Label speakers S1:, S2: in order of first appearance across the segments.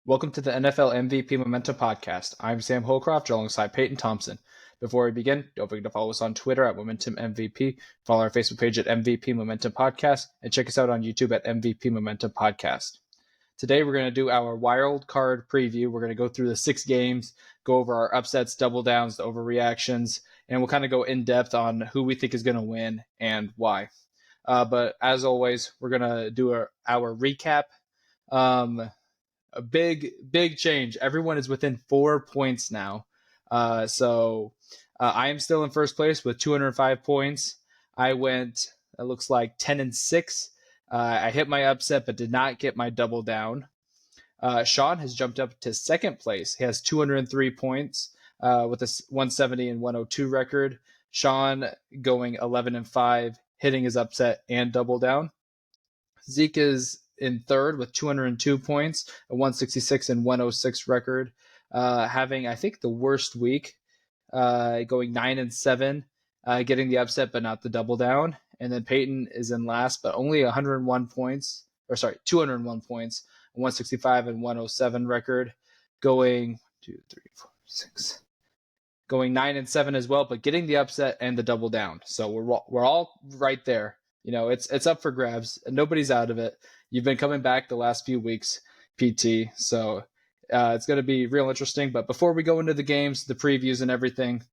S1: Welcome to the NFL MVP Momentum Podcast. I'm Sam Holcroft alongside Payton Thompson. Before we begin, don't forget to follow us on Twitter at Momentum MVP, follow our Facebook page at MVP Momentum Podcast, and check us out on YouTube at MVP Momentum Podcast. Today we're going to do our wild card preview. We're going to go through the 6 games, go over our upsets, double downs, the overreactions, and we'll kind of go in depth on who we think is going to win and why. But as always, we're going to do our recap. A big change. Everyone is within 4 points now. So I am still in first place with 205 points. I went, it looks like 10-6. I hit my upset, but did not get my double down. Sean has jumped up to second place. He has 203 points with a 170 and 102 record. Sean going 11-5, hitting his upset and double down. Zeke is in third with 202 points, a 166 and 106 record, having, I think, the worst week, going 9-7, getting the upset but not the double down. And then Payton is in last, but only 201 points, a 165 and 107 record, going 9-7 as well, but getting the upset and the double down. So we're all right there. You know, it's up for grabs. Nobody's out of it. You've been coming back the last few weeks, PT. So it's going to be real interesting. But before we go into the games, the previews and everything,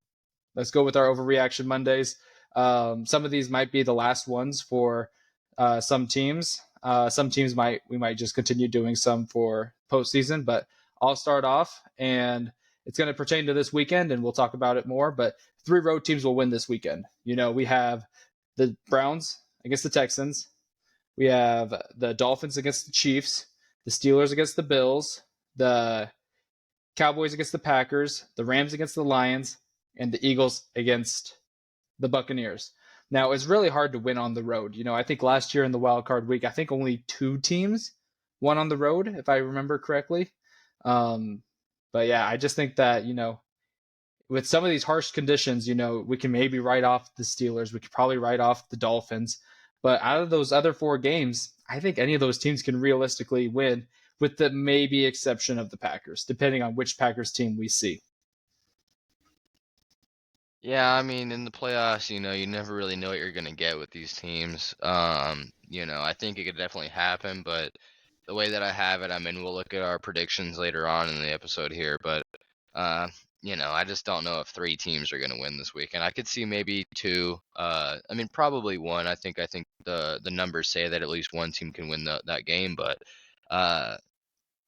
S1: let's go with our Overreaction Mondays. Some of these might be the last ones for some teams. Some teams we might just continue doing some for postseason. But I'll start off, and it's going to pertain to this weekend, and we'll talk about it more. But 3 road teams will win this weekend. You know, we have the Browns against the Texans. We have the Dolphins against the Chiefs, the Steelers against the Bills, the Cowboys against the Packers, the Rams against the Lions, and the Eagles against the Buccaneers. Now, it's really hard to win on the road. You know, I think last year in the wild card week, I think only 2 teams won on the road, if I remember correctly. But yeah, I just think that, you know, with some of these harsh conditions, you know, we can maybe write off the Steelers. We could probably write off the Dolphins. But out of those other 4 games, I think any of those teams can realistically win, with the maybe exception of the Packers, depending on which Packers team we see.
S2: Yeah, I mean, in the playoffs, you never really know what you're going to get with these teams. I think it could definitely happen, but the way that I have it, I mean, we'll look at our predictions later on in the episode here, but, I just don't know if 3 teams are going to win this weekend. I could see maybe 2, probably 1. I think the numbers say that at least 1 team can win that game, but,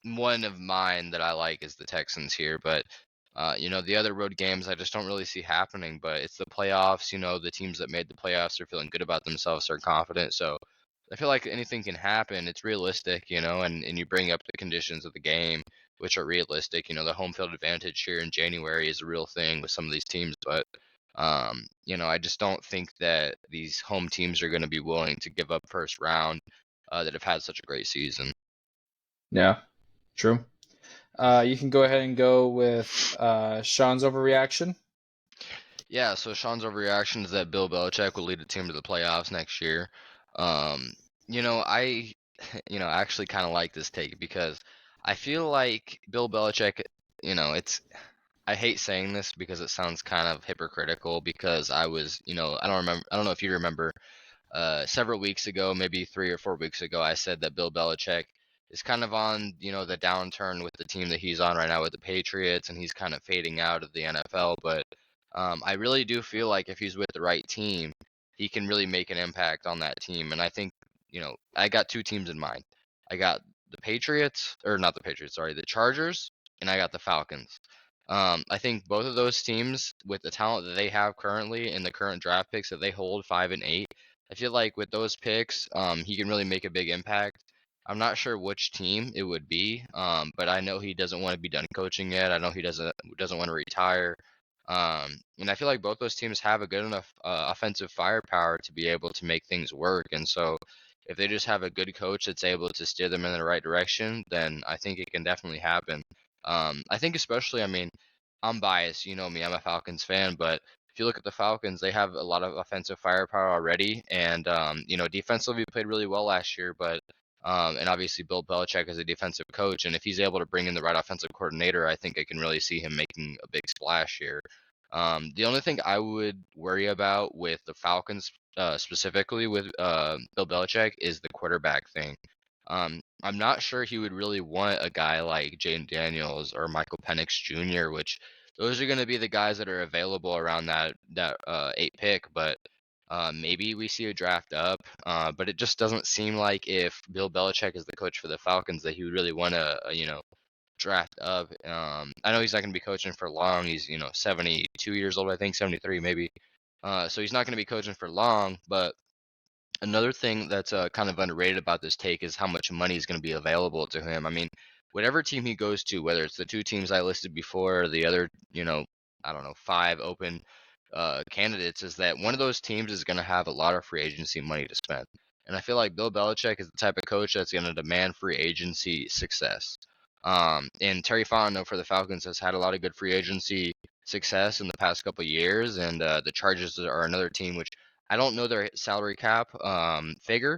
S2: one of mine that I like is the Texans here, but the other road games I just don't really see happening, but it's the playoffs. The teams that made the playoffs are feeling good about themselves, are confident. So I feel like anything can happen. It's realistic, and you bring up the conditions of the game, which are realistic. The home field advantage here in January is a real thing with some of these teams, but I just don't think that these home teams are going to be willing to give up first round that have had such a great season.
S1: Yeah, true. You can go ahead and go with Sean's overreaction.
S2: Yeah, so Sean's overreaction is that Bill Belichick will lead the team to the playoffs next year. I actually kind of like this take because I feel like Bill Belichick, I hate saying this because it sounds kind of hypocritical because I was, I don't know if you remember, several weeks ago, maybe 3 or 4 weeks ago, I said that Bill Belichick is kind of on, the downturn with the team that he's on right now with the Patriots, and he's kind of fading out of the NFL. But I really do feel like if he's with the right team, he can really make an impact on that team. And I think, I got 2 teams in mind. I got the Patriots, or not the Patriots, sorry, the Chargers, and I got the Falcons. I think both of those teams, with the talent that they have currently and the current draft picks that they hold, 5 and 8, I feel like with those picks, he can really make a big impact. I'm not sure which team it would be, but I know he doesn't want to be done coaching yet. I know he doesn't want to retire. And I feel like both those teams have a good enough offensive firepower to be able to make things work. And so if they just have a good coach that's able to steer them in the right direction, then I think it can definitely happen. I think especially, I'm biased, you know me, I'm a Falcons fan, but if you look at the Falcons, they have a lot of offensive firepower already, and defensively played really well last year. But And obviously Bill Belichick is a defensive coach, and if he's able to bring in the right offensive coordinator, I think I can really see him making a big splash here. The only thing I would worry about with the Falcons, specifically with Bill Belichick, is the quarterback thing. I'm not sure he would really want a guy like Jaden Daniels or Michael Penix Jr., which those are going to be the guys that are available around that 8 pick. But maybe we see a draft up. But it just doesn't seem like if Bill Belichick is the coach for the Falcons that he would really want to, draft up. I know he's not going to be coaching for long. He's 72 years old, I think 73 maybe. So he's not going to be coaching for long, but another thing that's kind of underrated about this take is how much money is going to be available to him. I mean, whatever team he goes to, whether it's the two teams I listed before or the other, I don't know, 5 open candidates, is that one of those teams is going to have a lot of free agency money to spend. And I feel like Bill Belichick is the type of coach that's going to demand free agency success. And Terry Fontenot for the Falcons has had a lot of good free agency success in the past couple of years, and the Chargers are another team which I don't know their salary cap figure,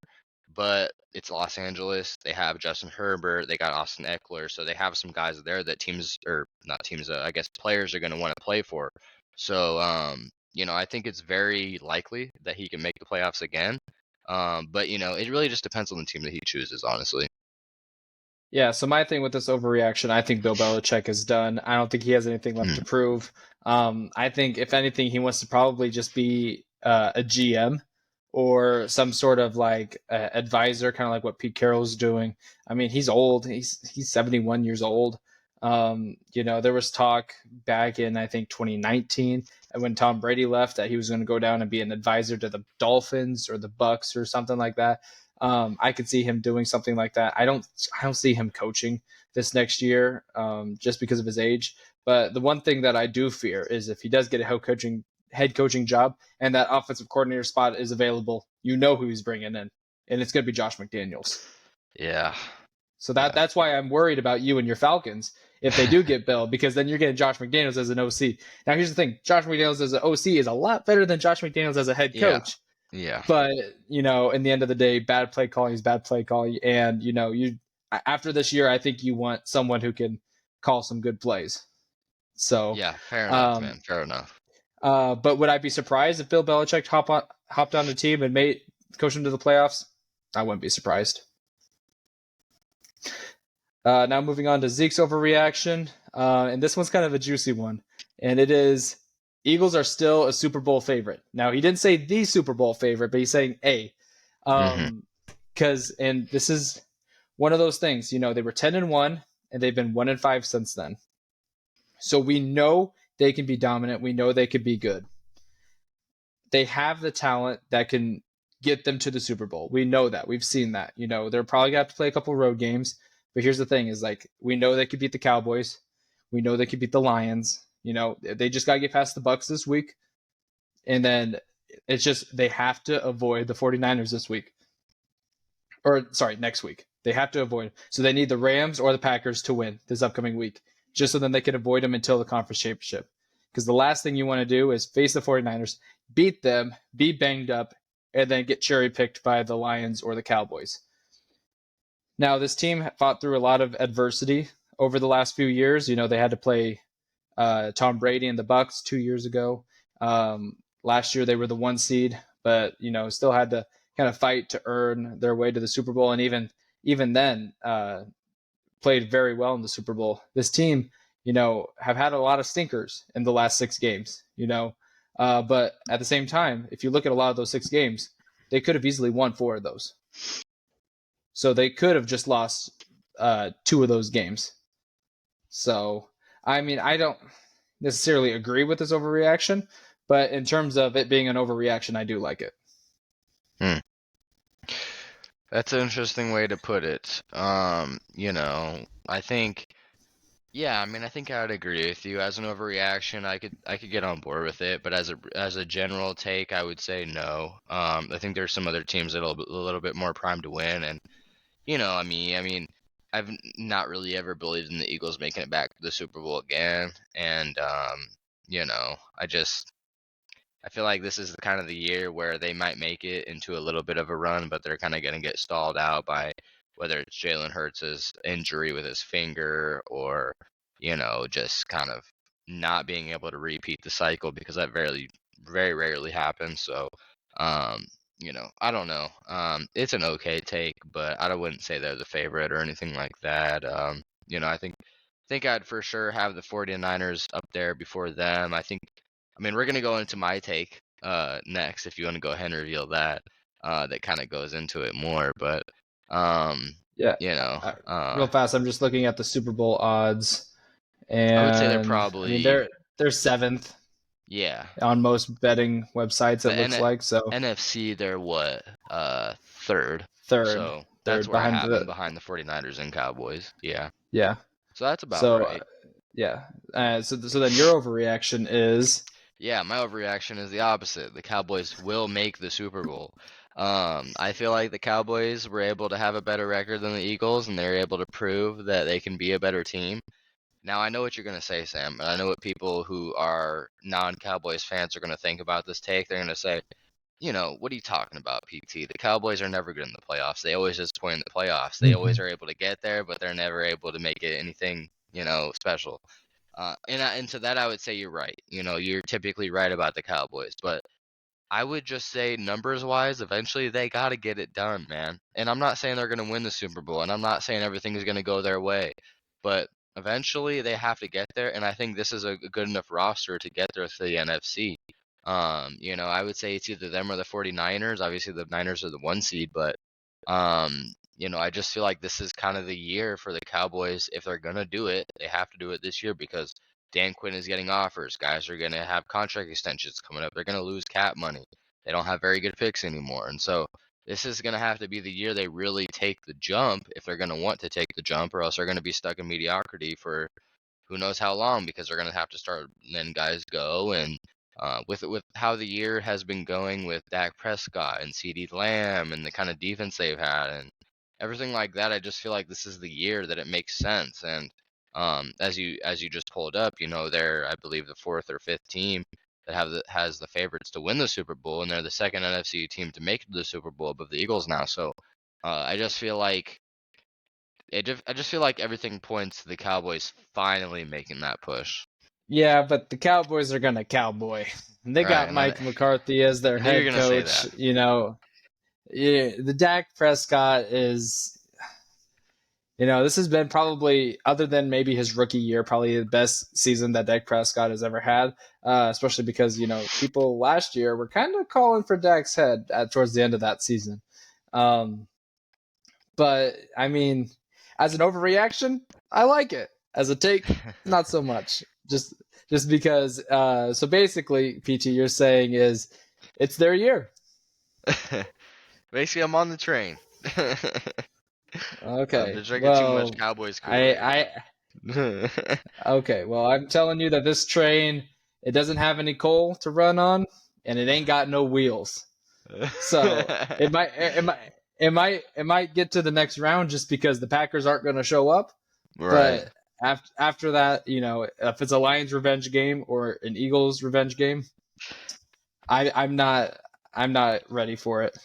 S2: but it's Los Angeles. They have Justin Herbert. They got Austin Eckler. So they have some guys there that teams, or not teams, I guess players are going to want to play for. So, I think it's very likely that he can make the playoffs again. But, it really just depends on the team that he chooses, honestly.
S1: Yeah, so my thing with this overreaction, I think Bill Belichick is done. I don't think he has anything left to prove. I think, if anything, he wants to probably just be a GM or some sort of like advisor, kind of like what Pete Carroll's doing. I mean, he's old. He's 71 years old. There was talk back in, I think, 2019, and when Tom Brady left, that he was going to go down and be an advisor to the Dolphins or the Bucks or something like that. I could see him doing something like that. I don't see him coaching this next year, just because of his age. But the one thing that I do fear is if he does get a head coaching job and that offensive coordinator spot is available, who he's bringing in, and it's going to be Josh McDaniels.
S2: Yeah.
S1: So that's why I'm worried about you and your Falcons if they do get Bill, because then you're getting Josh McDaniels as an OC. Now, here's the thing: Josh McDaniels as an OC is a lot better than Josh McDaniels as a head coach.
S2: Yeah.
S1: But in the end of the day, bad play calling is bad play calling, and you after this year, I think you want someone who can call some good plays. So
S2: Yeah, fair enough, man. Fair enough.
S1: But would I be surprised if Bill Belichick hopped on the team and made coach him to the playoffs? I wouldn't be surprised. Now moving on to Zeke's overreaction, and this one's kind of a juicy one, and it is Eagles are still a Super Bowl favorite. Now, he didn't say the Super Bowl favorite, but he's saying a. And this is one of those things, they were 10-1, and they've been 1-5 since then. So we know they can be dominant. We know they could be good. They have the talent that can get them to the Super Bowl. We know that. We've seen that. They're probably going to have to play a couple road games. But here's the thing is, like, we know they could beat the Cowboys. We know they could beat the Lions. They just got to get past the Bucks this week. And then it's just they have to avoid the 49ers this week. Or, sorry, next week. They have to avoid. So they need the Rams or the Packers to win this upcoming week, just so then they can avoid them until the conference championship. Because the last thing you want to do is face the 49ers, beat them, be banged up, and then get cherry-picked by the Lions or the Cowboys. Now, this team fought through a lot of adversity over the last few years. They had to play Tom Brady and the Bucks 2 years ago. Last year, they were the 1 seed, but, still had to kind of fight to earn their way to the Super Bowl. And even then, played very well in the Super Bowl. This team, have had a lot of stinkers in the last 6 games, but at the same time, if you look at a lot of those 6 games, they could have easily won 4 of those. So they could have just lost 2 of those games. So, I mean, I don't necessarily agree with this overreaction, but in terms of it being an overreaction, I do like it.
S2: That's an interesting way to put it. I think, I think I would agree with you. As an overreaction, I could get on board with it, but as a general take, I would say no. I think there's some other teams that are a little bit more primed to win, and I mean, I've not really ever believed in the Eagles making it back to the Super Bowl again, and I feel like this is the kind of the year where they might make it into a little bit of a run, but they're kind of going to get stalled out by whether it's Jalen Hurts' injury with his finger or, just kind of not being able to repeat the cycle because that very rarely happens. So, um, I don't know. It's an okay take, but I wouldn't say they're the favorite or anything like that. I think I'd for sure have the 49ers up there before them. I mean, we're gonna go into my take next if you want to go ahead and reveal that. That kind of goes into it more, but um,
S1: Yeah.
S2: you know,
S1: Real fast, I'm just looking at the Super Bowl odds,
S2: I would say they're
S1: and I mean
S2: probably,
S1: they're seventh
S2: yeah.
S1: on most betting websites. It
S2: The
S1: looks like so.
S2: NFC, they're what? Third.
S1: Third,
S2: So that's
S1: third
S2: where I
S1: behind
S2: have them
S1: the
S2: behind the 49ers and Cowboys. Yeah.
S1: yeah.
S2: So that's about
S1: So
S2: right.
S1: yeah. So then your overreaction is
S2: Yeah, my overreaction is the opposite. The Cowboys will make the Super Bowl. I feel like the Cowboys were able to have a better record than the Eagles, and they're able to prove that they can be a better team. Now, I know what you're going to say, Sam, and I know what people who are non-Cowboys fans are going to think about this take. They're going to say, what are you talking about, PT? The Cowboys are never good in the playoffs. They always disappoint in the playoffs. They always are able to get there, but they're never able to make it anything, special. And to that, I would say you're right. You're typically right about the Cowboys, but I would just say numbers wise, eventually they got to get it done, man. And I'm not saying they're going to win the Super Bowl, and I'm not saying everything is going to go their way, but eventually they have to get there. And I think this is a good enough roster to get there to the NFC. I would say it's either them or the 49ers. Obviously, the Niners are the one seed, but I just feel like this is kind of the year for the Cowboys. If they're gonna do it, they have to do it this year because Dan Quinn is getting offers. Guys are gonna have contract extensions coming up. They're gonna lose cap money. They don't have very good picks anymore, and so this is gonna have to be the year they really take the jump if they're gonna want to take the jump, or else they're gonna be stuck in mediocrity for who knows how long because they're going to have to start letting guys go. And with how the year has been going with Dak Prescott and CeeDee Lamb and the kind of defense they've had and everything like that, I just feel like this is the year that it makes sense. And as you just pulled up, they're I believe the fourth or fifth team that has the favorites to win the Super Bowl, and they're the second NFC team to make the Super Bowl above the Eagles now. So I just feel like I just feel like everything points to the Cowboys finally making that push.
S1: yeah, but the Cowboys are gonna cowboy. They
S2: Right,
S1: got
S2: and I,
S1: Mike McCarthy as their
S2: I knew you were
S1: head
S2: gonna say
S1: coach.
S2: that.
S1: Yeah, the Dak Prescott is. This has been probably, other than maybe his rookie year, probably the best season that Dak Prescott has ever had. Especially because people last year were kind of calling for Dak's head towards the end of that season. Um, but I mean, as an overreaction, I like it. As a take, not so much. Just because. So basically, PT, you're saying is it's their year.
S2: Basically, I'm on the train. I've
S1: Okay.
S2: been drinking too much
S1: Well,
S2: Cowboys Kool-Aid.
S1: I okay. Well, I'm telling you that this train, it doesn't have any coal to run on, and it ain't got no wheels. So it might get to the next round just because the Packers aren't going to show up.
S2: Right.
S1: But after that, if it's a Lions revenge game or an Eagles revenge game, I'm not ready for it.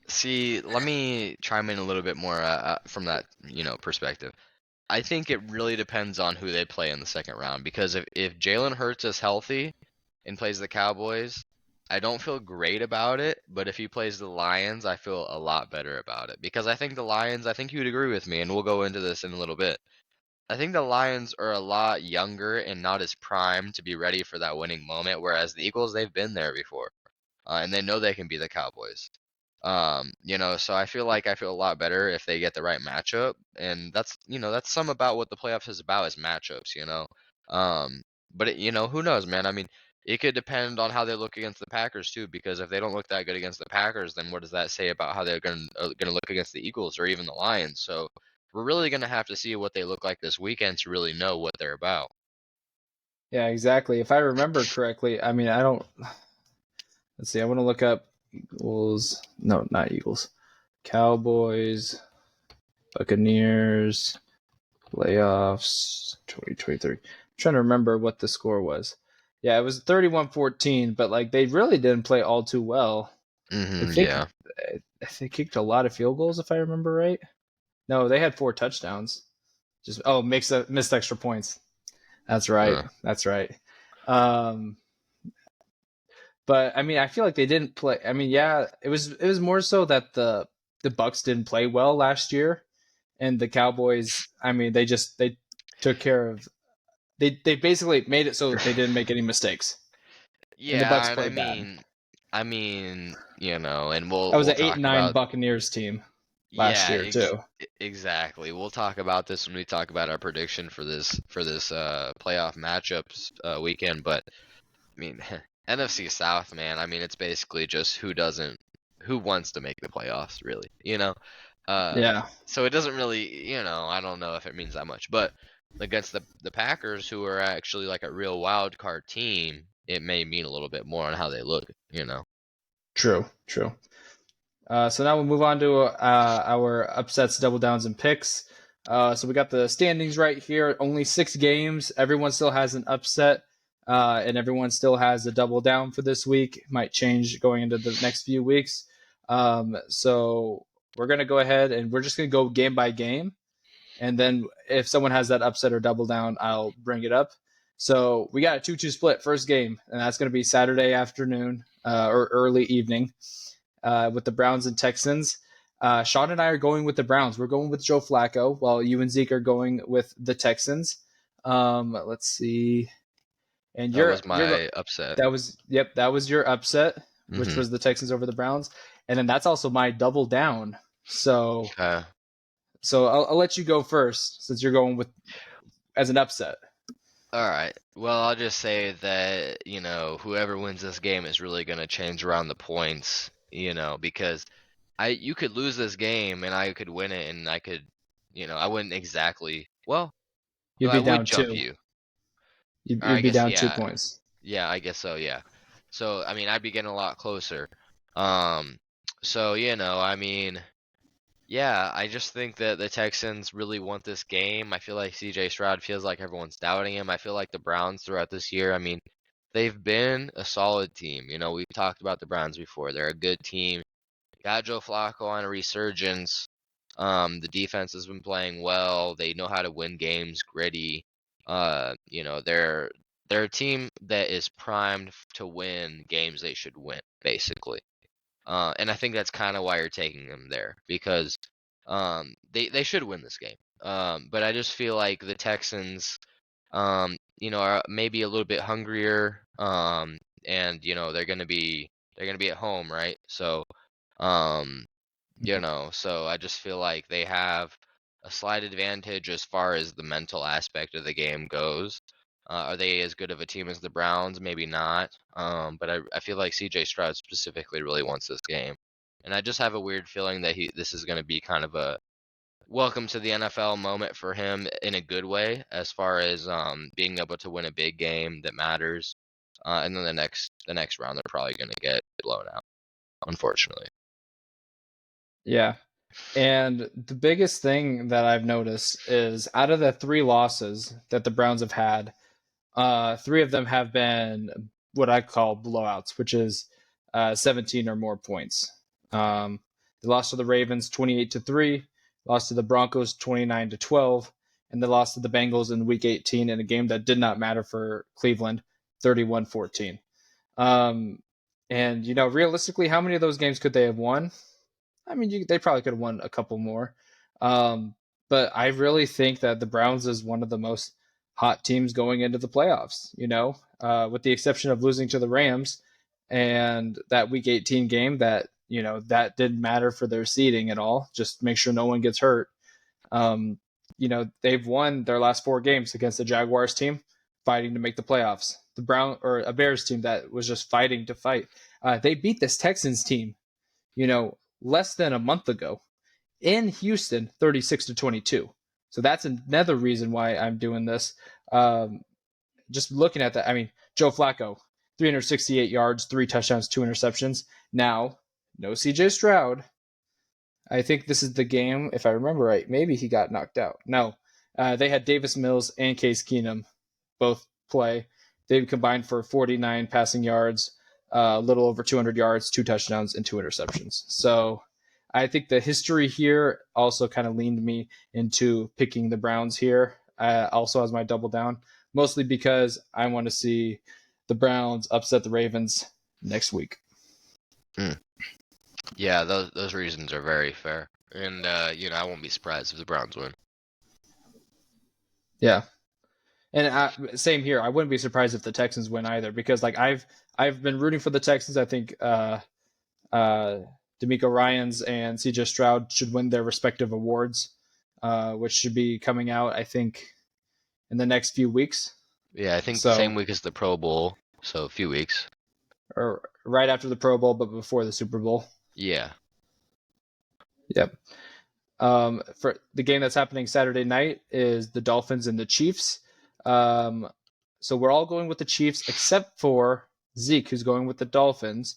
S2: See, let me chime in a little bit more from that, perspective. I think it really depends on who they play in the second round because if Jalen Hurts is healthy and plays the Cowboys, I don't feel great about it, but if he plays the Lions, I feel a lot better about it because I think the Lions, I think you would agree with me, and we'll go into this in a little bit. I think the Lions are a lot younger and not as primed to be ready for that winning moment, whereas the Eagles, they've been there before, and they know they can be the Cowboys. So I feel a lot better if they get the right matchup, and that's some about what the playoffs is about is matchups. Um, but who knows, man? I mean, it could depend on how they look against the Packers too, because if they don't look that good against the Packers, then what does that say about how they're gonna look against the Eagles or even the Lions? So we're really gonna have to see what they look like this weekend to really know what they're about.
S1: Yeah, exactly. If I remember correctly, I mean, I don't. Let's see. I want to look up Eagles. No, not Eagles. Cowboys, Buccaneers, playoffs 2023. I'm trying to remember what the score was. Yeah, it was 31-14, but like they really didn't play all too well. I think
S2: Yeah.
S1: they kicked a lot of field goals if I remember right. No, they had 4 touchdowns. Just missed extra points. That's right.
S2: Uh,
S1: That's right. Um, but I mean, I feel like they didn't play. I mean, yeah, it was more so that the Bucks didn't play well last year, and the Cowboys. I mean, they took care of. They basically made it so they didn't make any mistakes, and the Bucks
S2: yeah, and
S1: played bad.
S2: and
S1: That was
S2: we'll
S1: an 8
S2: talk
S1: and 9
S2: about.
S1: Buccaneers team last
S2: Yeah,
S1: year too.
S2: exactly. We'll talk about this when we talk about our prediction for this playoff matchups weekend. But I mean, NFC South, man. I mean, it's basically just who wants to make the playoffs, really. Uh,
S1: Yeah,
S2: so it doesn't really, I don't know if it means that much. But against the Packers, who are actually like a real wild card team, it may mean a little bit more on how they look.
S1: true. So now we'll move on to our upsets, double downs, and picks. So we got the standings right here. Only 6 games. Everyone still has an upset, and everyone still has a double down for this week. Might change going into the next few weeks. So we're gonna go ahead and we're just gonna go game by game, and then if someone has that upset or double down, I'll bring it up. So we got a 2-2 split first game, and that's gonna be Saturday afternoon or early evening with the Browns and Texans. Sean and I are going with the Browns. We're going with Joe Flacco, while you and Zeke are going with the Texans. Let's see. And
S2: That
S1: you're
S2: was
S1: you're
S2: my upset.
S1: that was your upset, which
S2: Mm-hmm.
S1: was the Texans over the Browns, and then that's also my double down. So
S2: Okay.
S1: I'll let you go first since you're going with as an upset.
S2: All right. Well, I'll just say that, whoever wins this game is really going to change around the points, because you could lose this game and I could win it and I wouldn't exactly, well,
S1: You'd
S2: I
S1: be
S2: would
S1: down
S2: jump
S1: 2.
S2: you. Or
S1: You'd
S2: I
S1: be
S2: guess,
S1: down two
S2: yeah.
S1: points.
S2: Yeah, I guess so, yeah. So, I mean, I'd be getting a lot closer. Um, so, yeah, I just think that the Texans really want this game. I feel like CJ Stroud feels like everyone's doubting him. I feel like the Browns throughout this year, I mean, they've been a solid team. We've talked about the Browns before. They're a good team. Got Joe Flacco on a resurgence. The defense has been playing well. They know how to win games, gritty. They're a team that is primed to win games they should win, basically. And I think that's kind of why you're taking them there because they should win this game. But I just feel like the Texans, are maybe a little bit hungrier. And they're gonna be at home, right? So, um, so I just feel like they have a slight advantage as far as the mental aspect of the game goes. Are they as good of a team as the Browns? Maybe not. But I feel like CJ Stroud specifically really wants this game. And I just have a weird feeling that this is going to be kind of a welcome to the NFL moment for him in a good way, as far as being able to win a big game that matters. And then the next round they're probably going to get blown out, unfortunately.
S1: Yeah. And the biggest thing that I've noticed is out of the 3 losses that the Browns have had, 3 of them have been what I call blowouts, which is 17 or more points. They lost to the Ravens 28-3, lost to the Broncos 29-12, and they lost to the Bengals in Week 18 in a game that did not matter for Cleveland, 31-14. And realistically, how many of those games could they have won? I mean, they probably could have won a couple more. Um, but I really think that the Browns is one of the most hot teams going into the playoffs, with the exception of losing to the Rams and that Week 18 game that didn't matter for their seeding at all. Just make sure no one gets hurt. Um, they've won their last 4 games against the Jaguars team, fighting to make the playoffs. The a Bears team that was just fighting to fight. They beat this Texans team less than a month ago in Houston, 36-22. So that's another reason why I'm doing this. Just looking at that, I mean, Joe Flacco, 368 yards, 3 touchdowns, 2 interceptions. Now, no CJ Stroud. I think this is the game, if I remember right. Maybe he got knocked out. No, they had Davis Mills and Case Keenum both play. They combined for 49 passing yards, a little over 200 yards, 2 touchdowns, and 2 interceptions. So I think the history here also kind of leaned me into picking the Browns here, also as my double down, mostly because I want to see the Browns upset the Ravens next week.
S2: Mm. Yeah, those reasons are very fair, and I won't be surprised if the Browns win.
S1: Yeah, and same here. I wouldn't be surprised if the Texans win either, because like I've been rooting for the Texans. I think D'Amico Ryans and CJ Stroud should win their respective awards, which should be coming out, I think, in the next few weeks.
S2: Yeah, I think the
S1: So,
S2: same week as the Pro Bowl, so a few weeks.
S1: or right after the Pro Bowl, but before the Super Bowl.
S2: Yeah.
S1: Yep. For the game that's happening Saturday night is the Dolphins and the Chiefs. So we're all going with the Chiefs except for Zeke, who's going with the Dolphins.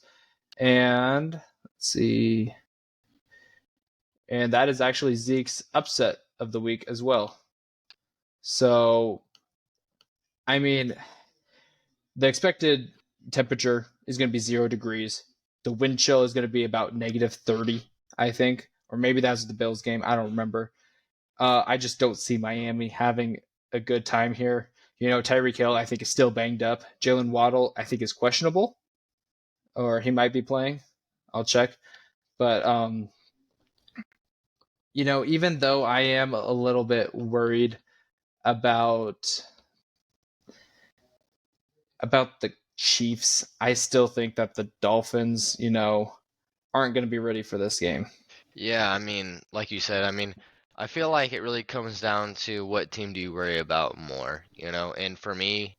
S1: And let's see. And that is actually Zeke's upset of the week as well. So, I mean, the expected temperature is going to be 0 degrees. The wind chill is going to be about -30, I think. Or maybe that's the Bills game. I don't remember. I just don't see Miami having a good time here. Tyreek Hill, I think, is still banged up. Jalen Waddle, I think, is questionable, or he might be playing. I'll check. But, even though I am a little bit worried about the Chiefs, I still think that the Dolphins, aren't going to be ready for this game.
S2: Yeah, I mean, like you said, I mean, I feel like it really comes down to what team do you worry about more, And for me,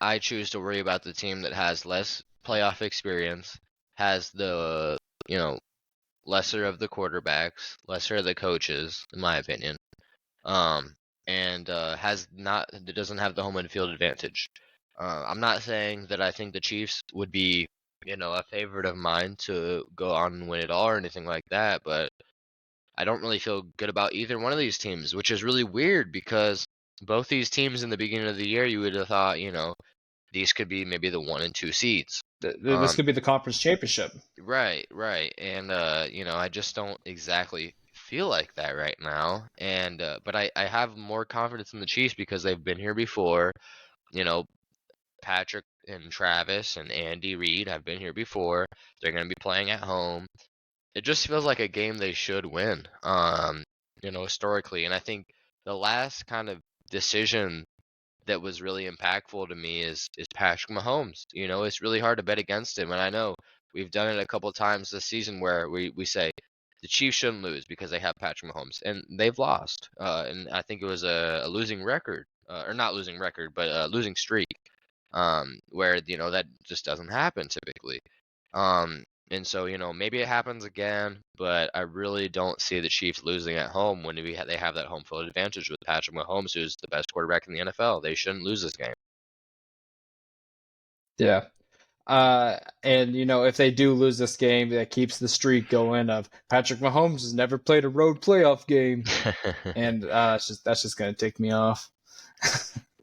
S2: I choose to worry about the team that has less playoff experience, has the, you know, lesser of the quarterbacks, lesser of the coaches, in my opinion, um, and has not that doesn't have the home and field advantage. I'm not saying that I think the Chiefs would be, a favorite of mine to go on and win it all or anything like that, but I don't really feel good about either one of these teams, which is really weird because both these teams in the beginning of the year, you would have thought, these could be maybe the 1 and 2 seeds.
S1: This could be the conference championship.
S2: Right, right. And I just don't exactly feel like that right now. And but I have more confidence in the Chiefs because they've been here before. You know, Patrick and Travis and Andy Reid have been here before. They're going to be playing at home. It just feels like a game they should win. Historically, and I think the last kind of decision that was really impactful to me is Patrick Mahomes. It's really hard to bet against him, and I know we've done it a couple times this season where we say the Chiefs shouldn't lose because they have Patrick Mahomes, and they've lost. And I think it was a losing record, or not losing record, but a losing streak, where that just doesn't happen typically. And so maybe it happens again, but I really don't see the Chiefs losing at home when they have that home field advantage with Patrick Mahomes, who's the best quarterback in the NFL. They shouldn't lose this game.
S1: Yeah. And if they do lose this game, that keeps the streak going of Patrick Mahomes has never played a road playoff game, and that's just gonna take me off.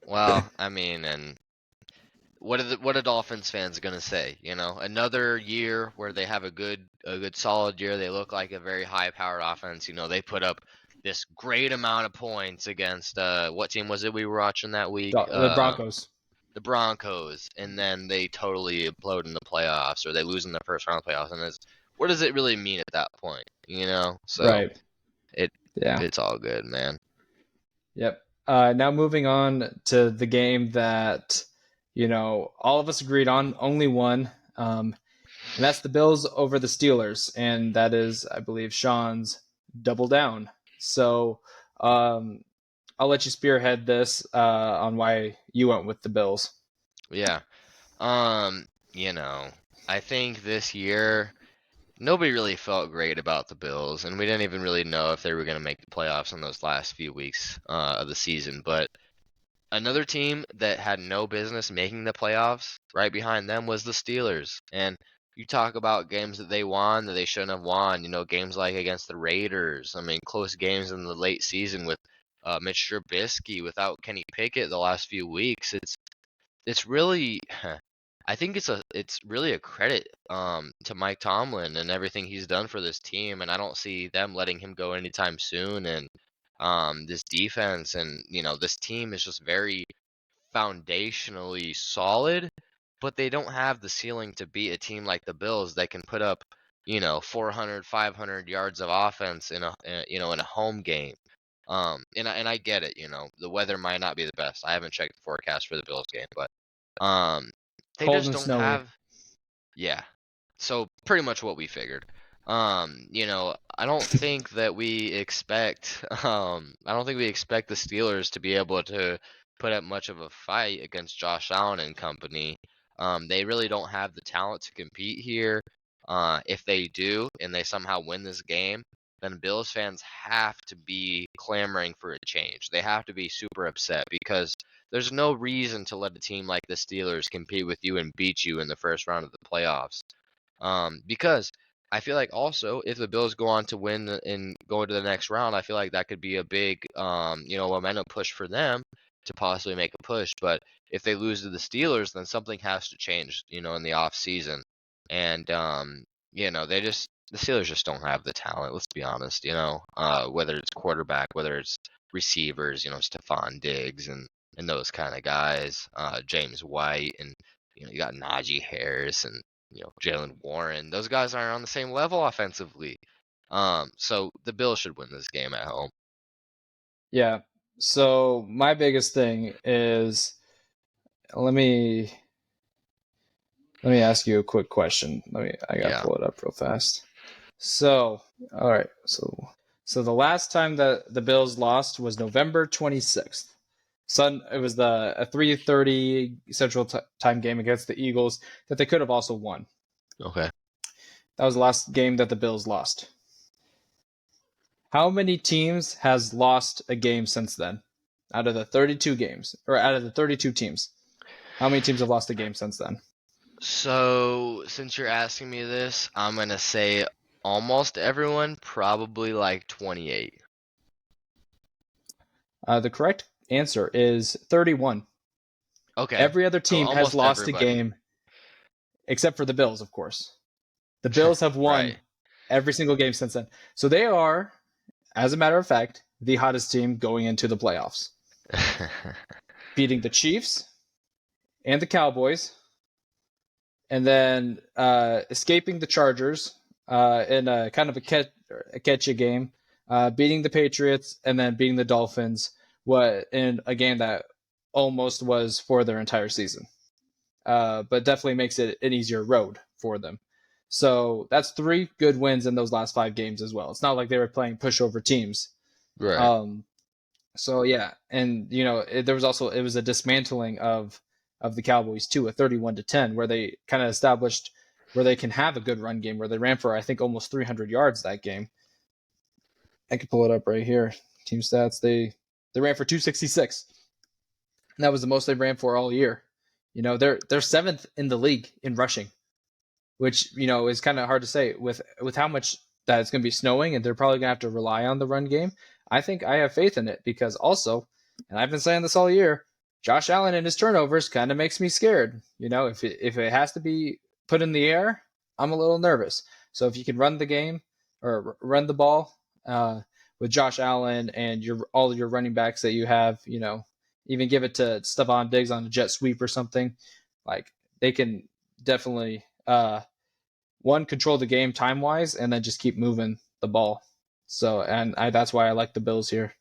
S2: Well, I mean, and what are Dolphins fans gonna say? Another year where they have a good solid year. They look like a very high powered offense. They put up this great amount of points against what team was it we were watching that week?
S1: The Broncos.
S2: The Broncos, and then they totally implode in the playoffs, or they lose in the first round of playoffs. And what does it really mean at that point? So
S1: Right.
S2: it
S1: Yeah.
S2: it's all good, man.
S1: Yep. Now moving on to the game that all of us agreed on, only one, and that's the Bills over the Steelers, and that is, I believe, Sean's double down. So I'll let you spearhead this on why you went with the Bills.
S2: Yeah. Um, I think this year nobody really felt great about the Bills, and we didn't even really know if they were going to make the playoffs in those last few weeks of the season. But another team that had no business making the playoffs right behind them was the Steelers. And you talk about games that they won that they shouldn't have won, games like against the Raiders. I mean, close games in the late season with Mitch Trubisky without Kenny Pickett the last few weeks. It's really I think it's really a credit to Mike Tomlin and everything he's done for this team, and I don't see them letting him go anytime soon. And this defense and this team is just very foundationally solid, but they don't have the ceiling to beat a team like the Bills that can put up 400, 500 yards of offense in a home game. And I get it, the weather might not be the best. I haven't checked the forecast for the Bills game, but um, they
S1: Cold
S2: just
S1: and
S2: don't
S1: snowy.
S2: have. Yeah. So pretty much what we figured. I don't think that we expect I don't think we expect the Steelers to be able to put up much of a fight against Josh Allen and company. They really don't have the talent to compete here. If they do and they somehow win this game, then Bills fans have to be clamoring for a change. They have to be super upset because there's no reason to let a team like the Steelers compete with you and beat you in the first round of the playoffs. Because I feel like also if the Bills go on to win and go into the next round, I feel like that could be a big, momentum push for them to possibly make a push. But if they lose to the Steelers, then something has to change, in the off season. And the Steelers just don't have the talent. Let's be honest. Whether it's quarterback, whether it's receivers, Stephon Diggs and those kind of guys, James White, and you got Najee Harris and Jalen Warren. Those guys aren't on the same level offensively. So the Bills should win this game at home.
S1: Yeah. So my biggest thing is let me ask you a quick question. I gotta
S2: Yeah.
S1: pull it up real fast. So, all right. So the last time that the Bills lost was November 26th. It was a 3:30 Central Time game against the Eagles that they could have also won.
S2: Okay.
S1: That was the last game that the Bills lost. How many teams has lost a game since then? Out of the 32 games, or out of the 32 teams, how many teams have lost a game since then?
S2: So since you're asking me this, I'm gonna say almost everyone, probably like 28.
S1: The correct answer is 31.
S2: Okay.
S1: Every other
S2: So
S1: team has
S2: almost
S1: lost a
S2: everybody.
S1: game except for the Bills, of course. The Bills have won
S2: Right.
S1: every single game since then. So they are, as a matter of fact, the hottest team going into the playoffs, beating the Chiefs and the Cowboys, and then escaping the Chargers in a kind of a catchy game, beating the Patriots, and then beating the Dolphins. In a game that almost was for their entire season, but definitely makes it an easier road for them. So that's 3 good wins in those last 5 games as well. It's not like they were playing pushover teams.
S2: Right.
S1: Um, so yeah, and there was also it was a dismantling of the Cowboys too, a 31-10, where they kind of established where they can have a good run game, where they ran for I think almost 300 yards that game. I could pull it up right here. Team stats. They ran for 266. And that was the most they ran for all year. They're seventh in the league in rushing, which is kind of hard to say with how much that it's going to be snowing, and they're probably going to have to rely on the run game. I think I have faith in it because also, and I've been saying this all year, Josh Allen and his turnovers kind of makes me scared. If it has to be put in the air, I'm a little nervous. So if you can run the game or run the ball with Josh Allen and all your running backs that you have, even give it to Stephon Diggs on a jet sweep or something, like they can definitely one, control the game time wise, and then just keep moving the ball. So, that's why I like the Bills here.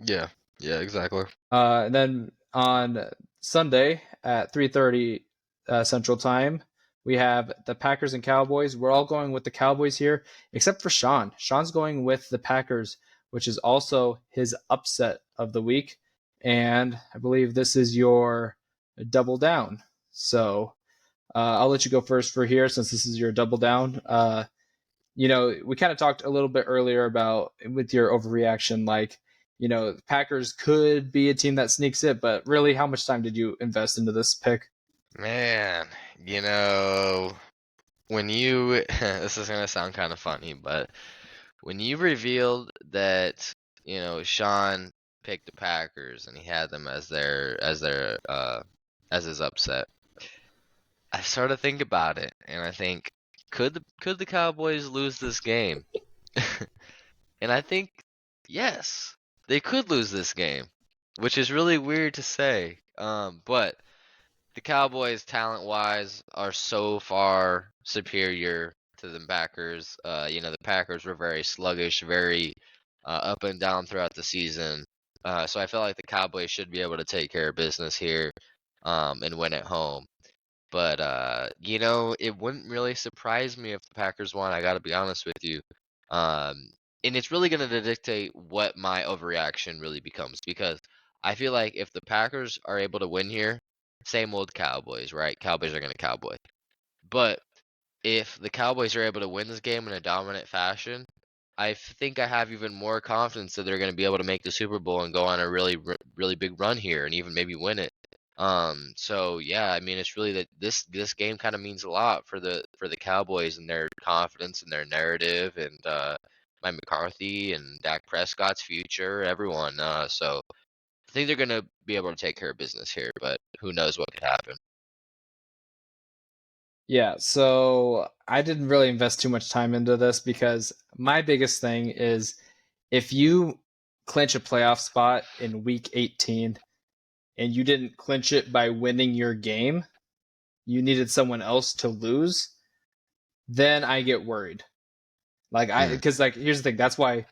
S2: Yeah. Yeah, exactly.
S1: And then on Sunday at 3:30 Central Time, we have the Packers and Cowboys. We're all going with the Cowboys here, except for Sean. Sean's going with the Packers, which is also his upset of the week. And I believe this is your double down. So I'll let you go first for here since this is your double down. We kind of talked a little bit earlier about with your overreaction, like, the Packers could be a team that sneaks it, but really, how much time did you invest into this pick?
S2: Man, when you this is gonna sound kind of funny, but when you revealed that, Sean picked the Packers and he had them as his upset, I sort of think about it, and I think, could the Cowboys lose this game? And I think yes, they could lose this game, which is really weird to say. But the Cowboys, talent-wise, are so far superior to the Packers. The Packers were very sluggish, very up and down throughout the season. So I feel like the Cowboys should be able to take care of business here, and win at home. But it wouldn't really surprise me if the Packers won. I got to be honest with you. Um, and it's really going to dictate what my overreaction really becomes, because I feel like if the Packers are able to win here, same old Cowboys, right? Cowboys are going to Cowboy. But if the Cowboys are able to win this game in a dominant fashion, I think I have even more confidence that they're going to be able to make the Super Bowl and go on a really, really big run here and even maybe win it. So yeah, I mean, it's really that this game kind of means a lot for the Cowboys and their confidence and their narrative, and Mike McCarthy and Dak Prescott's future, everyone. So I think they're gonna be able to take care of business here, but who knows what could happen.
S1: Yeah, so I didn't really invest too much time into this because my biggest thing is if you clinch a playoff spot in week 18 and you didn't clinch it by winning your game, you needed someone else to lose, then I get worried.
S2: Hmm.
S1: Because here's the thing, that's why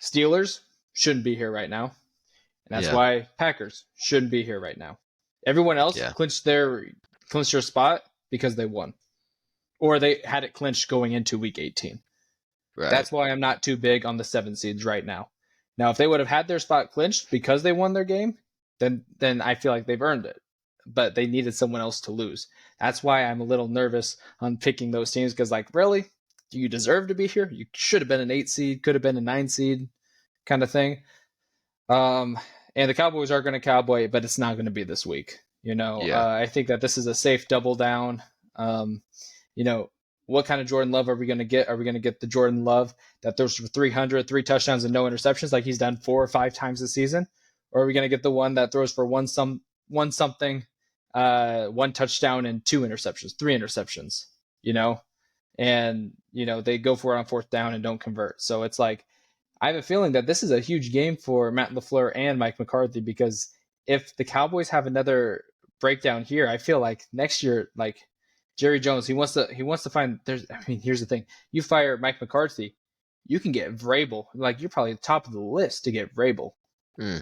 S1: Steelers shouldn't be here right now, and that's
S2: Yeah.
S1: why Packers shouldn't be here right now. Everyone else
S2: Yeah.
S1: clinched their spot because they won, or they had it clinched going into week 18.
S2: Right.
S1: That's why I'm not too big on the 7 seeds right now. Now, if they would have had their spot clinched because they won their game, then I feel like they've earned it. But they needed someone else to lose. That's why I'm a little nervous on picking those teams because, really, do you deserve to be here? You should have been an 8 seed, could have been a 9 seed, kind of thing. And the Cowboys are going to cowboy, but it's not going to be this week.
S2: Yeah.
S1: I think that this is a safe double down. Um, you know, what kind of Jordan Love are we going to get? Are we going to get the Jordan Love that throws for 300, 3 touchdowns and no interceptions, like he's done 4 or 5 times this season? Or are we going to get the one that throws for one something, 1 touchdown and 2 interceptions, 3 interceptions? And they go for it on 4th down and don't convert. So it's like I have a feeling that this is a huge game for Matt LaFleur and Mike McCarthy because if the Cowboys have another breakdown here, I feel like next year, Jerry Jones, he wants to find. Here's the thing: you fire Mike McCarthy, you can get Vrabel. You're probably top of the list to get Vrabel.
S2: Hmm.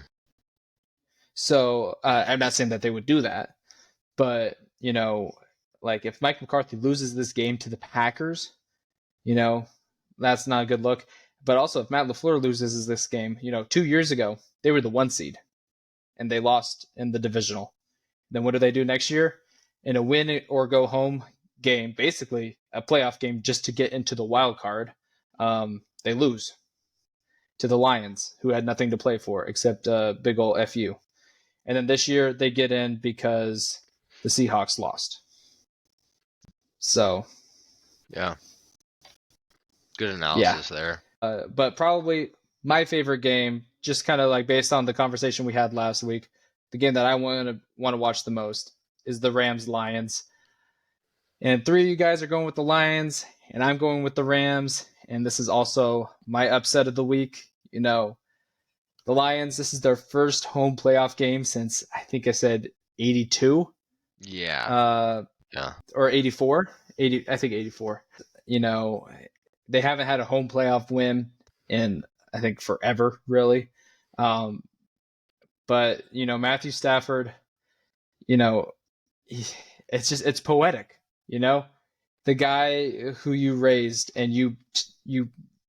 S1: So I'm not saying that they would do that, but if Mike McCarthy loses this game to the Packers, that's not a good look. But also, if Matt LaFleur loses this game, 2 years ago, they were the 1 seed and they lost in the divisional. Then what do they do next year? In a win or go home game, basically a playoff game just to get into the wild card, they lose to the Lions, who had nothing to play for except a big ol' FU. And then this year they get in because the Seahawks lost. So,
S2: Yeah. Good
S1: yeah.
S2: analysis there.
S1: But probably my favorite game, just kind of based on the conversation we had last week, the game that I want to watch the most is the Rams Lions. And 3 of you guys are going with the Lions, and I'm going with the Rams. And this is also my upset of the week. The Lions, this is their first home playoff game since I think I said 82
S2: Yeah. Yeah.
S1: or 84. 80, I think 84. They haven't had a home playoff win in, I think, forever, really. But, Matthew Stafford, it's poetic, the guy who you raised and you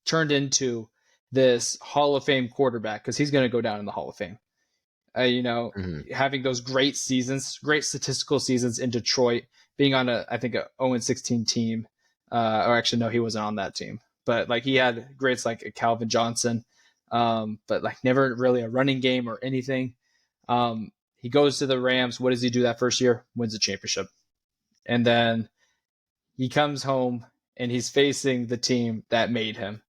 S1: turned into this Hall of Fame quarterback, because he's going to go down in the Hall of Fame.
S2: Hmm.
S1: Having those great seasons, great statistical seasons in Detroit, being on I think a 0-16 team, or actually no, he wasn't on that team, but he had greats like Calvin Johnson, but never really a running game or anything. He goes to the Rams. What does he do that first year? Wins a championship, and then he comes home and he's facing the team that made him,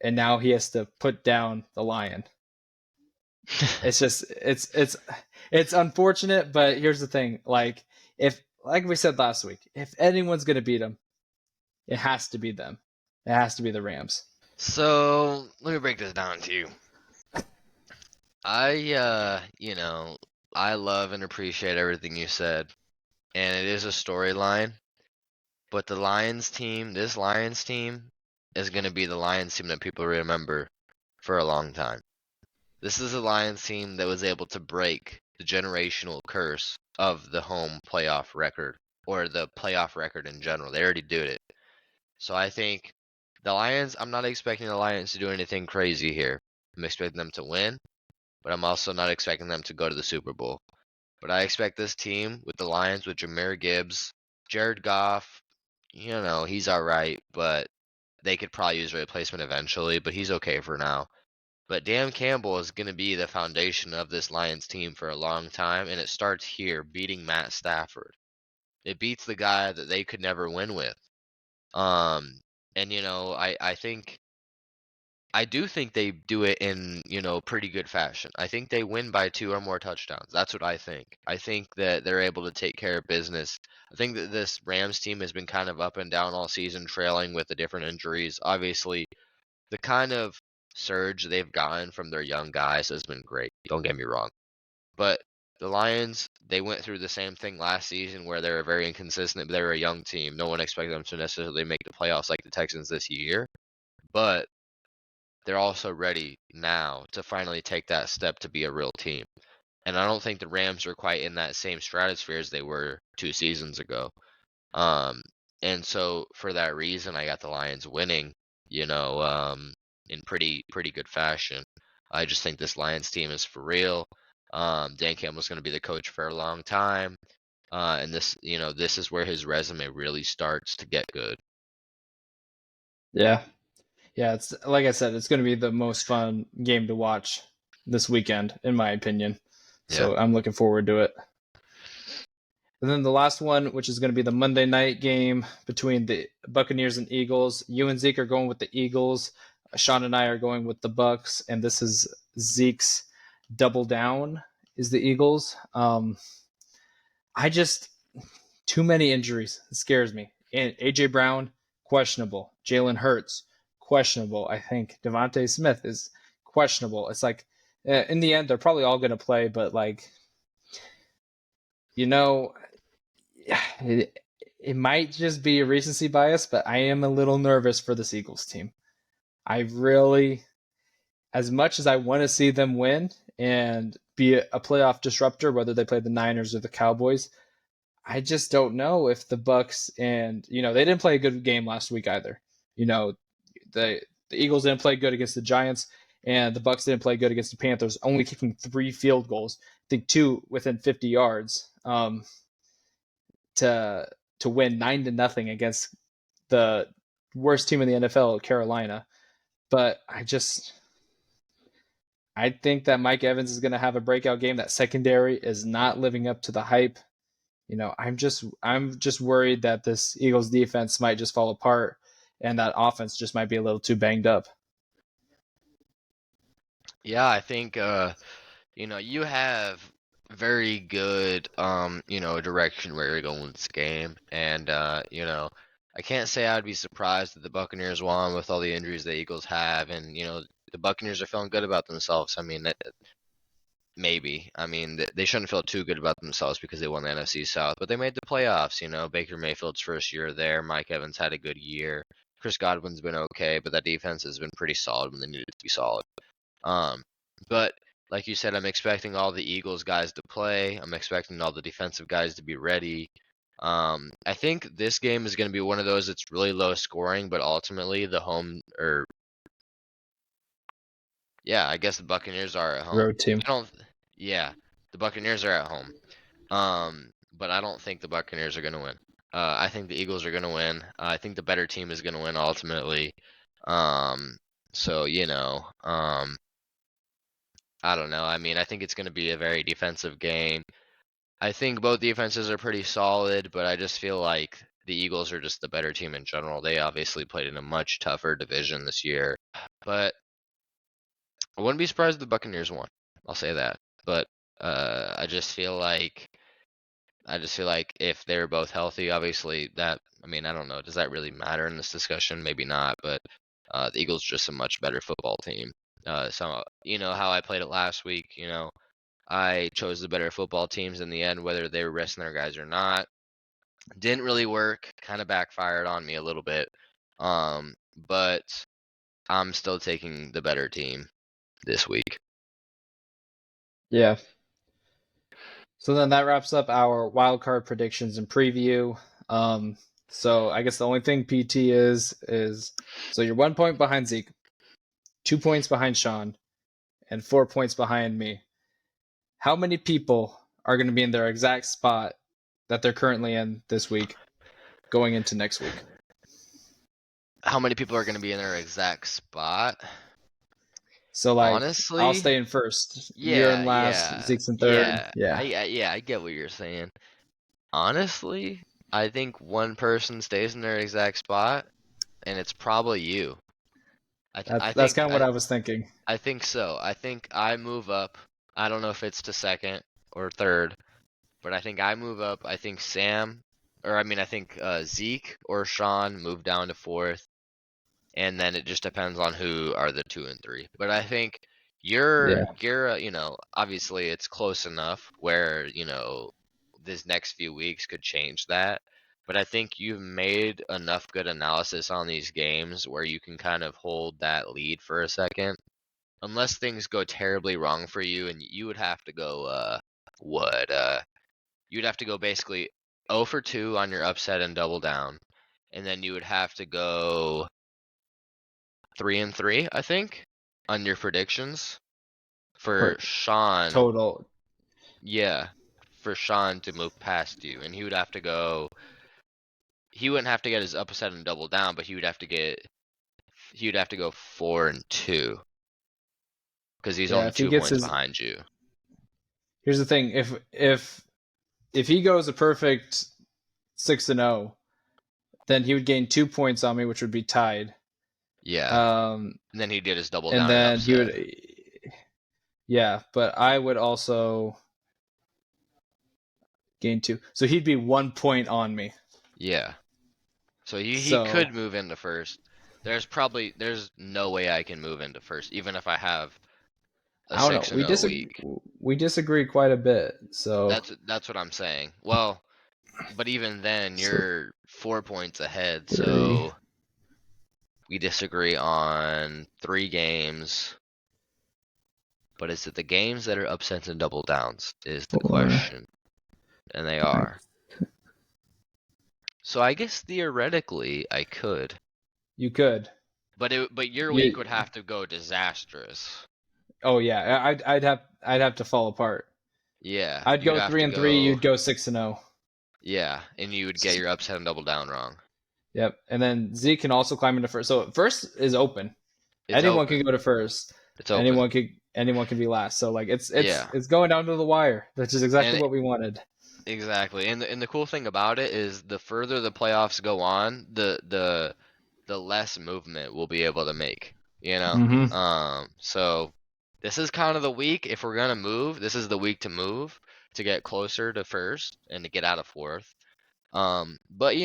S1: and now he has to put down the Lion. It's just it's unfortunate, but here's the thing: if like we said last week, if anyone's going to beat them, it has to be them. It has to be the Rams.
S2: So let me break this down to you. I love and appreciate everything you said, and it is a storyline. But this Lions team, is going to be the Lions team that people remember for a long time. This is a Lions team that was able to break the generational curse of the home playoff record, or the playoff record in general. They already did it. So I think I'm not expecting the Lions to do anything crazy here. I'm expecting them to win, but I'm also not expecting them to go to the Super Bowl. But I expect this team with the Lions, with Jahmyr Gibbs, Jared Goff, he's all right, but they could probably use a replacement eventually, but he's okay for now. But Dan Campbell is going to be the foundation of this Lions team for a long time, and it starts here, beating Matt Stafford. It beats the guy that they could never win with. And I do think they do it in, pretty good fashion. I think they win by 2 or more touchdowns. That's what I think. I think that they're able to take care of business. I think that this Rams team has been kind of up and down all season, trailing with the different injuries. Obviously, the kind of surge they've gotten from their young guys has been great. Don't get me wrong. But the Lions, they went through the same thing last season where they were very inconsistent, but they were a young team. No one expected them to necessarily make the playoffs like the Texans this year. But they're also ready now to finally take that step to be a real team. And I don't think the Rams are quite in that same stratosphere as they were 2 seasons ago. Um, and so for that reason, I got the Lions winning, in pretty good fashion. I just think this Lions team is for real. Dan Campbell's going to be the coach for a long time. And this is where his resume really starts to get good.
S1: Yeah. Yeah, it's like I said, it's going to be the most fun game to watch this weekend, in my opinion.
S2: Yeah.
S1: So I'm looking forward to it. And then the last one, which is going to be the Monday night game between the Buccaneers and Eagles. You and Zeke are going with the Eagles. Sean and I are going with the Bucks, and this is Zeke's double down. Is the Eagles? I just too many injuries. It scares me. And AJ Brown questionable. Jalen Hurts questionable. I think Devontae Smith is questionable. It's like in the end they're probably all going to play, but like you know it might just be a recency bias, but I am a little nervous for this Eagles team. I really, as much as I want to see them win and be a playoff disruptor, whether they play the Niners or the Cowboys, I just don't know if the Bucks and they didn't play a good game last week either. You know, the Eagles didn't play good against the Giants, and the Bucks didn't play good against the Panthers, only kicking 3 field goals. I think 2 within 50 yards. To win 9-0 against the worst team in the NFL, Carolina. But I think that Mike Evans is going to have a breakout game. That secondary is not living up to the hype. I'm just worried that this Eagles defense might just fall apart and that offense just might be a little too banged up.
S2: Yeah, I think you have very good direction where you're going with this game, and I can't say I'd be surprised that the Buccaneers won with all the injuries the Eagles have, and the Buccaneers are feeling good about themselves. I mean, maybe. I mean, they shouldn't feel too good about themselves because they won the NFC South, but they made the playoffs. Baker Mayfield's first year there. Mike Evans had a good year. Chris Godwin's been okay, but that defense has been pretty solid when they needed to be solid. But like you said, I'm expecting all the Eagles guys to play. I'm expecting all the defensive guys to be ready. I think this game is going to be one of those that's really low scoring, but ultimately I guess the Buccaneers are at home.
S1: Road team.
S2: Yeah, the Buccaneers are at home. But I don't think the Buccaneers are going to win. I think the Eagles are going to win. I think the better team is going to win ultimately. So I don't know. I mean, I think it's going to be a very defensive game. I think both defenses are pretty solid, but I just feel like the Eagles are just the better team in general. They obviously played in a much tougher division this year, but I wouldn't be surprised if the Buccaneers won. I'll say that. But I just feel like I just feel like if they're both healthy, obviously that, I mean, I don't know. Does that really matter in this discussion? Maybe not, but the Eagles are just a much better football team. So, how I played it last week, I chose the better football teams in the end, whether they were resting their guys or not. Didn't really work, kind of backfired on me a little bit. But I'm still taking the better team this week.
S1: Yeah. So then that wraps up our wild card predictions and preview. So I guess the only thing PT is so you're 1 point behind Zeke, 2 points behind Sean, and 4 points behind me. How many people are going to be in their exact spot that they're currently in this week going into next week?
S2: How many people are going to be in their exact spot?
S1: So like I'll
S2: Honestly,
S1: stay in first, you're in
S2: yeah,
S1: last,
S2: yeah,
S1: Zeke's in third.
S2: yeah.
S1: Yeah.
S2: I get what you're saying. Honestly, I think one person stays in their exact spot, and it's probably you.
S1: That's kind of what I was thinking.
S2: I think so. I think I move up. I don't know if it's to second or third, but I think I move up. I think I think Zeke or Sean move down to fourth, and then it just depends on who are the 2 and 3. But I think
S1: Yeah.
S2: you're obviously it's close enough where this next few weeks could change that. But I think you've made enough good analysis on these games where you can kind of hold that lead for a second, unless things go terribly wrong for you, and you would have to go what you'd have to go basically 0 for 2 on your upset and double down, and then you would have to go 3 and 3, I think, on your predictions for
S1: Per
S2: Sean.
S1: total.
S2: Yeah, for Sean to move past you, and he would have to go. He wouldn't have to get his upset and double down, but he would have to go 4 and 2 because he's
S1: Yeah,
S2: only
S1: if he
S2: 2
S1: gets
S2: points
S1: his
S2: behind you.
S1: Here's the thing, if he goes a perfect 6-0, then he would gain 2 points on me, which would be tied.
S2: Yeah,
S1: Um
S2: and then he did his double
S1: and
S2: down and
S1: then he
S2: upset.
S1: would yeah, but I would also gain 2. So he'd be 1 point on me.
S2: Yeah. So he
S1: So
S2: could move into first. There's no way I can move into first, even if I have a
S1: I don't know.
S2: 6-0 week.
S1: We disagree quite a bit. So
S2: That's what I'm saying. Well, but even then
S1: so
S2: you're 4 points ahead,
S1: 3.
S2: so we disagree on 3 games. But is it the games that are upsets and double downs is the
S1: 4,
S2: question. And they
S1: 5.
S2: are. So I guess theoretically I could.
S1: You could.
S2: But your week
S1: You
S2: would have to go disastrous.
S1: Oh yeah, I'd have to fall apart.
S2: Yeah,
S1: I'd
S2: you'd
S1: go
S2: have
S1: 3
S2: to
S1: and 3,
S2: go.
S1: you'd go 6-0.
S2: Yeah, and you would get your upset and double down wrong.
S1: Yep. And then Zeke can also climb into first. So first is open.
S2: It's
S1: Anyone can
S2: open.
S1: go to first.
S2: It's open.
S1: Anyone can be last. So like
S2: Yeah,
S1: it's going down to the wire. Which is exactly
S2: and
S1: what we wanted.
S2: exactly. And the cool thing about it is the further the playoffs go on, the less movement we'll be able to make. You know.
S1: Mm-hmm.
S2: So this is kind of the week if we're gonna move. This is the week to move to get closer to first and to get out of fourth. But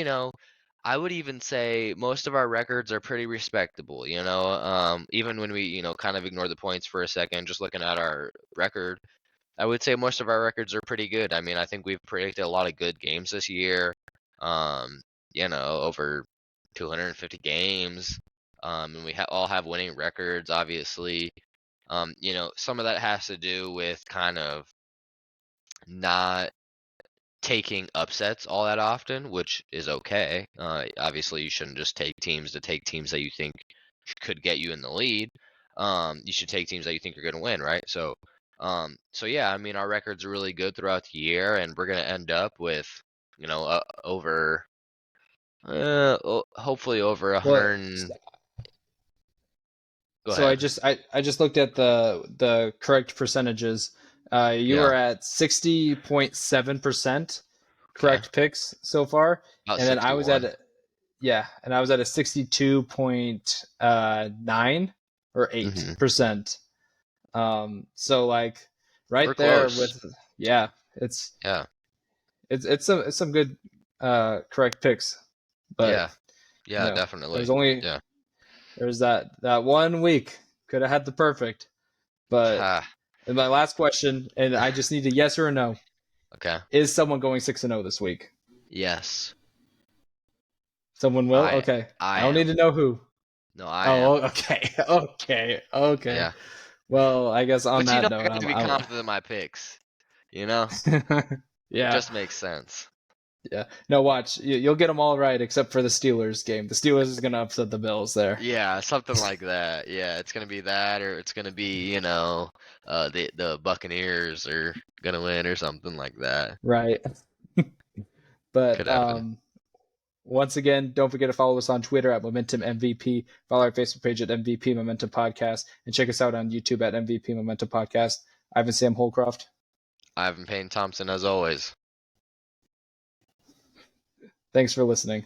S2: I would even say most of our records are pretty respectable, even when we, kind of ignore the points for a second, just looking at our record, I would say most of our records are pretty good. I mean, I think we've predicted a lot of good games this year. Um, over 250 games. And we all have winning records, obviously. Some of that has to do with kind of not taking upsets all that often, which is okay. Obviously, you shouldn't just take teams that you think could get you in the lead. You should take teams that you think you're going to win, right? So yeah, I mean, our records are really good throughout the year, and we're going to end up with, over, hopefully over
S1: Well,
S2: 100. Go
S1: so
S2: ahead.
S1: I just looked at the correct percentages. You
S2: Yeah.
S1: were at 60.7%
S2: Okay.
S1: correct picks so far,
S2: About
S1: and then I was at
S2: 61.
S1: and I was at a 62.9 or
S2: Mm-hmm.
S1: 8%. So like
S2: We're
S1: right there
S2: close.
S1: with yeah, it's
S2: Yeah.
S1: It's some good correct picks, but
S2: Yeah. Yeah, definitely.
S1: there's only
S2: Yeah.
S1: there's that 1 week could have had the perfect, but
S2: Ha.
S1: and my last question, and I just need a yes or a no:
S2: Okay.
S1: is someone going 6-0 this week?
S2: Yes.
S1: Someone will.
S2: I
S1: Okay,
S2: I
S1: I don't need
S2: am.
S1: to know who.
S2: No, I am.
S1: Oh, okay, okay.
S2: Yeah.
S1: Well, I guess on
S2: But you
S1: that
S2: know I
S1: note,
S2: got to be confident in my picks. You know? It
S1: yeah,
S2: just makes sense.
S1: yeah. No, watch. You'll get them all right except for the Steelers game. The Steelers is gonna upset the Bills there.
S2: Yeah, something like that. Yeah, it's gonna be that, or it's gonna be, the Buccaneers are gonna win or something like that.
S1: Right.
S2: Could
S1: But
S2: happen.
S1: once again, don't forget to follow us on Twitter at Momentum MVP. Follow our Facebook page at MVP Momentum Podcast, and check us out on YouTube at MVP Momentum Podcast. I've been Sam Holcroft.
S2: Ivan Payne Thompson, as always.
S1: Thanks for listening.